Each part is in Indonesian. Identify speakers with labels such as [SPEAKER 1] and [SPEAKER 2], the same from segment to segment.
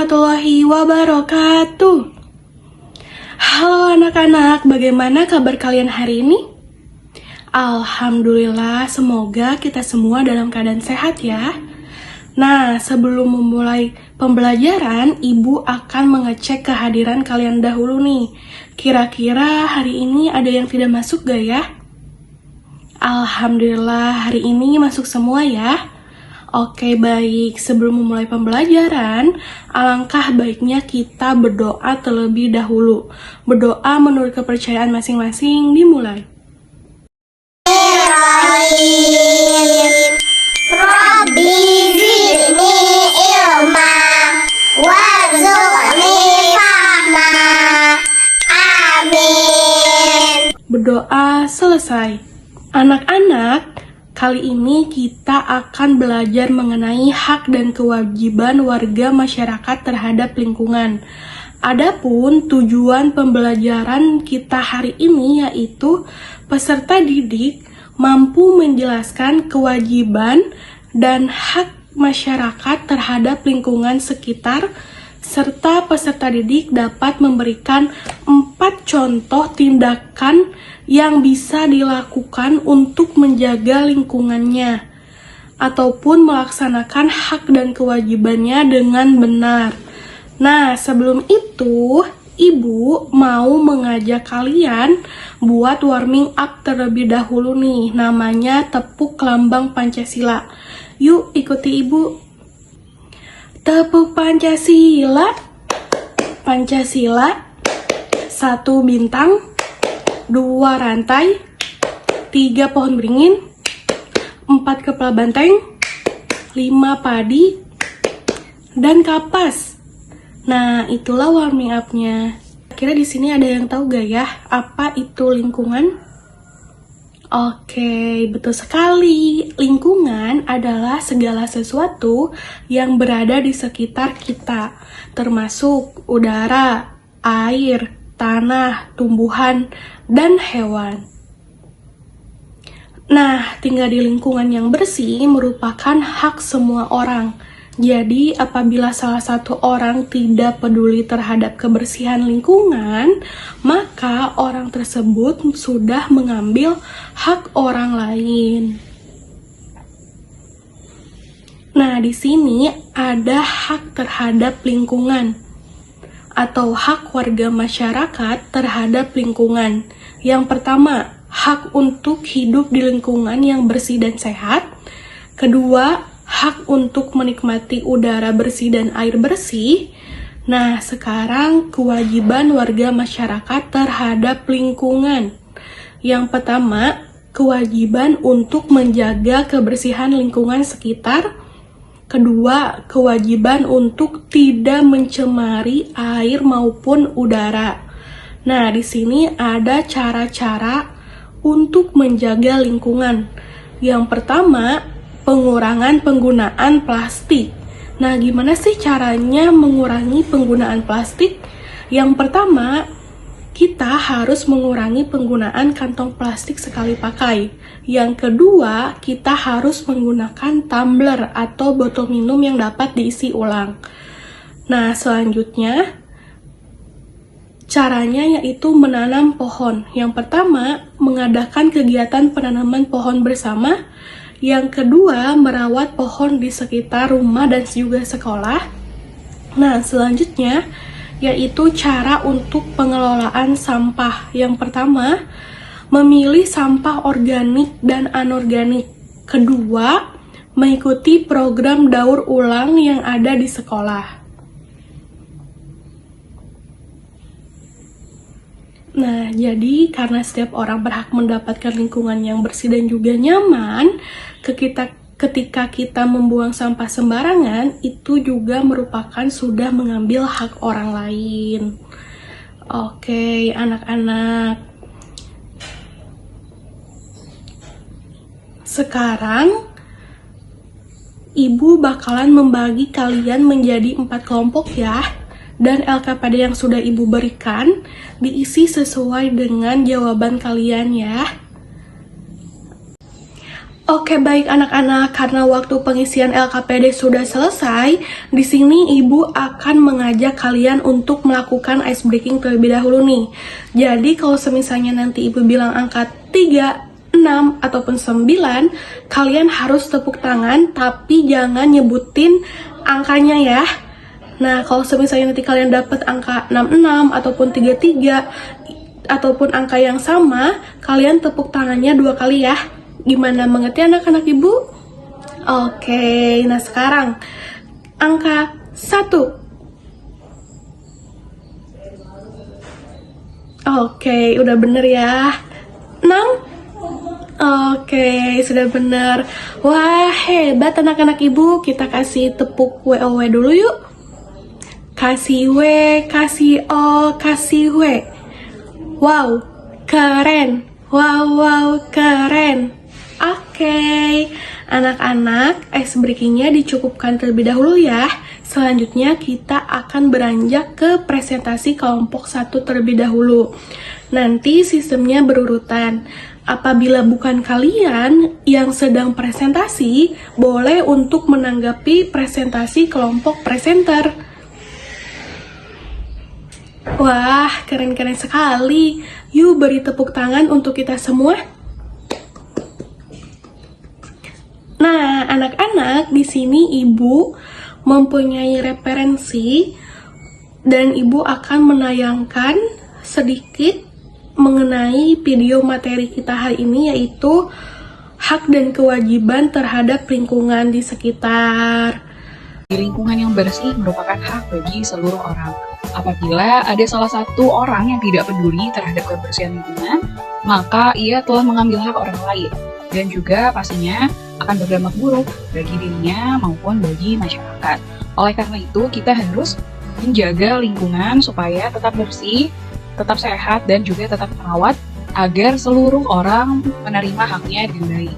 [SPEAKER 1] warahmatullahi wabarakatuh. Halo anak-anak, bagaimana kabar kalian hari ini? Alhamdulillah, semoga kita semua dalam keadaan sehat ya. Nah, sebelum memulai pembelajaran, Ibu akan mengecek kehadiran kalian dahulu nih. Kira-kira hari ini ada yang tidak masuk gak ya? Alhamdulillah, hari ini masuk semua ya. Oke, baik. Sebelum memulai pembelajaran, alangkah baiknya kita berdoa terlebih dahulu. Berdoa menurut kepercayaan masing-masing, dimulai.
[SPEAKER 2] Rabbi zidni ilma warzuqni fahma. Amin.
[SPEAKER 1] Berdoa selesai. Anak-anak, kali ini kita akan belajar mengenai hak dan kewajiban warga masyarakat terhadap lingkungan. Adapun tujuan pembelajaran kita hari ini yaitu peserta didik mampu menjelaskan kewajiban dan hak masyarakat terhadap lingkungan sekitar, serta peserta didik dapat memberikan 4 contoh tindakan yang bisa dilakukan untuk menjaga lingkungannya ataupun melaksanakan hak dan kewajibannya dengan benar. Nah, sebelum itu, Ibu mau mengajak kalian buat warming up terlebih dahulu nih, namanya tepuk lambang Pancasila. Yuk, ikuti Ibu. Tepuk Pancasila. Pancasila. 1 bintang, 2 rantai, 3 pohon beringin, 4 kepala banteng, 5 padi, dan kapas. Nah, itulah warming up-nya. Kira di sini ada yang tahu gak ya apa itu lingkungan? Oke, betul sekali. Lingkungan adalah segala sesuatu yang berada di sekitar kita, termasuk udara, air, tanah, tumbuhan, dan hewan. Nah, tinggal di lingkungan yang bersih merupakan hak semua orang. Jadi, apabila salah satu orang tidak peduli terhadap kebersihan lingkungan, maka orang tersebut sudah mengambil hak orang lain. Nah, di sini ada hak terhadap lingkungan atau hak warga masyarakat terhadap lingkungan. Yang pertama, hak untuk hidup di lingkungan yang bersih dan sehat. Kedua, hak untuk menikmati udara bersih dan air bersih. Nah, sekarang kewajiban warga masyarakat terhadap lingkungan. Yang pertama, kewajiban untuk menjaga kebersihan lingkungan sekitar. Kedua, kewajiban untuk tidak mencemari air maupun udara. Nah, di sini ada cara-cara untuk menjaga lingkungan. Yang pertama, pengurangan penggunaan plastik. Nah, gimana sih caranya mengurangi penggunaan plastik? Yang pertama, kita harus mengurangi penggunaan kantong plastik sekali pakai. Yang kedua, kita harus menggunakan tumbler atau botol minum yang dapat diisi ulang. Nah, selanjutnya, caranya yaitu menanam pohon. Yang pertama, mengadakan kegiatan penanaman pohon bersama. Yang kedua, merawat pohon di sekitar rumah dan juga sekolah. Nah, selanjutnya yaitu cara untuk pengelolaan sampah. Yang pertama, memilih sampah organik dan anorganik. Kedua, mengikuti program daur ulang yang ada di sekolah. Nah, jadi karena setiap orang berhak mendapatkan lingkungan yang bersih dan juga nyaman, ketika kita membuang sampah sembarangan, itu juga merupakan sudah mengambil hak orang lain. Oke, anak-anak. Sekarang, Ibu bakalan membagi kalian menjadi 4 kelompok ya. Dan LKPD yang sudah Ibu berikan diisi sesuai dengan jawaban kalian ya. Oke, baik anak-anak, karena waktu pengisian LKPD sudah selesai, di sini Ibu akan mengajak kalian untuk melakukan ice breaking terlebih dahulu nih. Jadi kalau semisalnya nanti Ibu bilang angka 3, 6, ataupun 9, kalian harus tepuk tangan, tapi jangan nyebutin angkanya ya. Nah, kalau semisalnya nanti kalian dapat angka 66 ataupun 33, ataupun angka yang sama, kalian tepuk tangannya 2 kali ya. Gimana, mengerti anak-anak Ibu? Oke, nah sekarang angka 1. Oke, udah bener ya. 6. Oke, sudah bener. Wah, hebat anak-anak Ibu. Kita kasih tepuk WOW dulu yuk. Kasih W, kasih O, kasih W. Wow, keren. Wow, keren. Oke, anak-anak, ice breakingnya dicukupkan terlebih dahulu ya. Selanjutnya kita akan beranjak ke presentasi kelompok 1 terlebih dahulu. Nanti sistemnya berurutan. Apabila bukan kalian yang sedang presentasi, boleh untuk menanggapi presentasi kelompok presenter. Wah, keren-keren sekali. Yuk beri tepuk tangan untuk kita semua. Nah, anak-anak, di sini Ibu mempunyai referensi dan Ibu akan menayangkan sedikit mengenai video materi kita hari ini, yaitu hak dan kewajiban terhadap lingkungan di sekitar.
[SPEAKER 3] Lingkungan yang bersih merupakan hak bagi seluruh orang. Apabila ada salah satu orang yang tidak peduli terhadap kebersihan lingkungan, maka ia telah mengambil hak orang lain dan juga pastinya akan berdampak buruk bagi dirinya maupun bagi masyarakat. Oleh karena itu, kita harus menjaga lingkungan supaya tetap bersih, tetap sehat, dan juga tetap terawat agar seluruh orang menerima haknya dengan baik.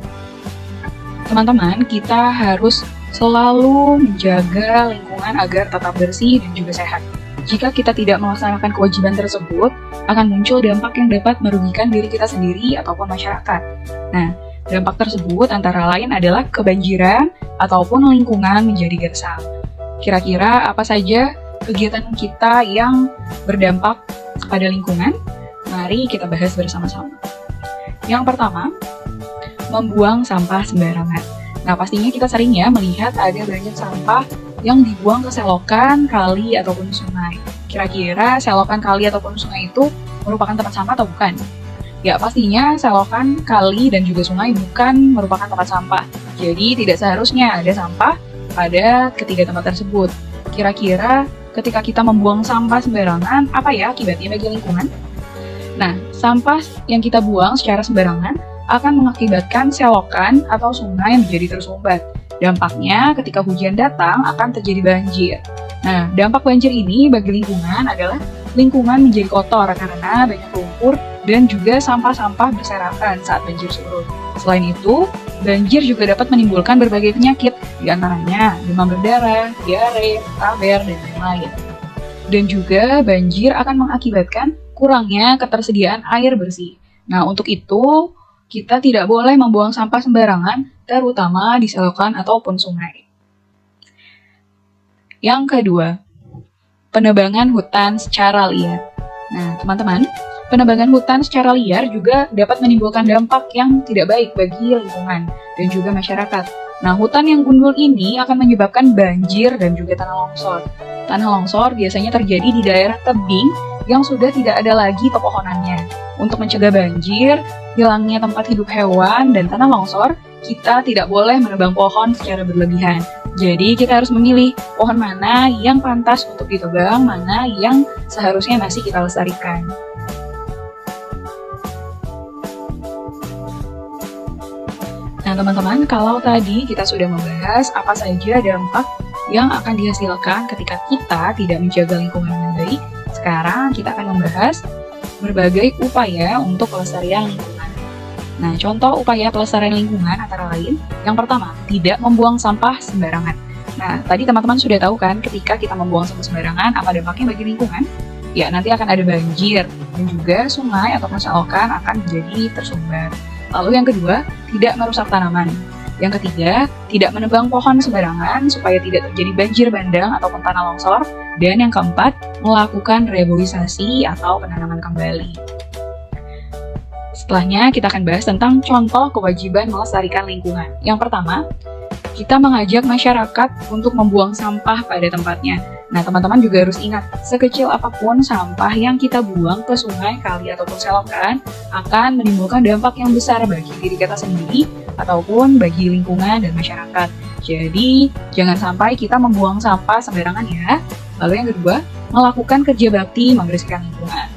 [SPEAKER 3] Teman-teman, kita harus selalu menjaga lingkungan agar tetap bersih dan juga sehat. Jika kita tidak melaksanakan kewajiban tersebut, akan muncul dampak yang dapat merugikan diri kita sendiri ataupun masyarakat. Nah, dampak tersebut antara lain adalah kebanjiran ataupun lingkungan menjadi gersang. Kira-kira apa saja kegiatan kita yang berdampak pada lingkungan? Mari kita bahas bersama-sama. Yang pertama, membuang sampah sembarangan. Nah, pastinya kita sering ya melihat ada banyak sampah yang dibuang ke selokan, kali, ataupun sungai. Kira-kira selokan, kali, ataupun sungai itu merupakan tempat sampah atau bukan? Ya, pastinya selokan, kali, dan juga sungai bukan merupakan tempat sampah. Jadi, tidak seharusnya ada sampah pada ketiga tempat tersebut. Kira-kira ketika kita membuang sampah sembarangan, apa ya akibatnya bagi lingkungan? Nah, sampah yang kita buang secara sembarangan akan mengakibatkan selokan atau sungai menjadi tersumbat. Dampaknya ketika hujan datang akan terjadi banjir. Nah, dampak banjir ini bagi lingkungan adalah lingkungan menjadi kotor karena banyak lumpur dan juga sampah-sampah berserakan saat banjir surut. Selain itu, banjir juga dapat menimbulkan berbagai penyakit, diantaranya demam berdarah, diare, taber, dan lain-lain. Dan juga banjir akan mengakibatkan kurangnya ketersediaan air bersih. Nah, untuk itu, kita tidak boleh membuang sampah sembarangan, terutama di selokan ataupun sungai. Yang kedua, penebangan hutan secara liar. Nah, teman-teman, penebangan hutan secara liar juga dapat menimbulkan dampak yang tidak baik bagi lingkungan dan juga masyarakat. Nah, hutan yang gundul ini akan menyebabkan banjir dan juga tanah longsor. Tanah longsor biasanya terjadi di daerah tebing yang sudah tidak ada lagi pepohonannya. Untuk mencegah banjir, hilangnya tempat hidup hewan, dan tanah longsor, kita tidak boleh menebang pohon secara berlebihan. Jadi kita harus memilih pohon mana yang pantas untuk ditebang, mana yang seharusnya masih kita lestarikan. Nah teman-teman, kalau tadi kita sudah membahas apa saja dampak yang akan dihasilkan ketika kita tidak menjaga lingkungan dengan baik, sekarang kita akan membahas berbagai upaya untuk pelestarian lingkungan. Nah, contoh upaya pelestarian lingkungan antara lain, yang pertama, tidak membuang sampah sembarangan. Nah, tadi teman-teman sudah tahu kan, ketika kita membuang sampah sembarangan, apa dampaknya bagi lingkungan? Ya, nanti akan ada banjir, dan juga sungai ataupun selokan akan menjadi tersumbat. Lalu yang kedua, tidak merusak tanaman. Yang ketiga, tidak menebang pohon sembarangan supaya tidak terjadi banjir bandang ataupun tanah longsor. Dan yang keempat, melakukan reboisasi atau penanaman kembali. Setelahnya, kita akan bahas tentang contoh kewajiban melestarikan lingkungan. Yang pertama, kita mengajak masyarakat untuk membuang sampah pada tempatnya. Nah, teman-teman juga harus ingat, sekecil apapun sampah yang kita buang ke sungai, kali, ataupun selokan akan menimbulkan dampak yang besar bagi diri kita sendiri ataupun bagi lingkungan dan masyarakat. Jadi, jangan sampai kita membuang sampah sembarangan ya. Lalu yang kedua, melakukan kerja bakti membersihkan lingkungan.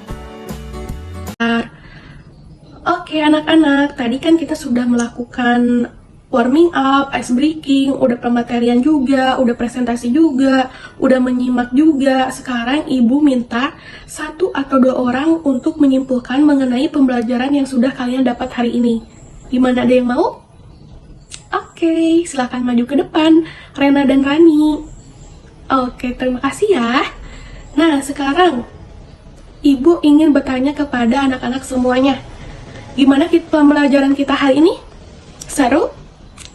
[SPEAKER 1] Oke anak-anak, tadi kan kita sudah melakukan warming up, ice breaking, udah pematerian juga, udah presentasi juga, udah menyimak juga. Sekarang ibu minta 1 atau 2 orang untuk menyimpulkan mengenai pembelajaran yang sudah kalian dapat hari ini. Gimana, ada yang mau? Oke, silakan maju ke depan, Rena dan Rani. Oke, terima kasih ya. Nah, sekarang ibu ingin bertanya kepada anak-anak semuanya. Gimana pembelajaran kita hari ini? Seru?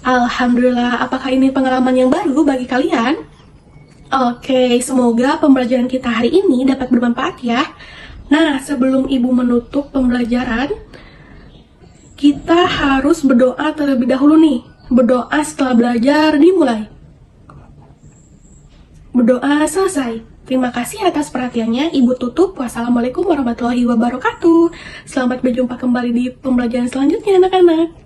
[SPEAKER 1] Alhamdulillah, apakah ini pengalaman yang baru bagi kalian? Oke, semoga pembelajaran kita hari ini dapat bermanfaat ya. Nah, sebelum ibu menutup pembelajaran, kita harus berdoa terlebih dahulu nih. Berdoa setelah belajar dimulai. Berdoa selesai. Terima kasih atas perhatiannya. Ibu tutup. Wassalamualaikum warahmatullahi wabarakatuh. Selamat berjumpa kembali di pembelajaran selanjutnya anak-anak.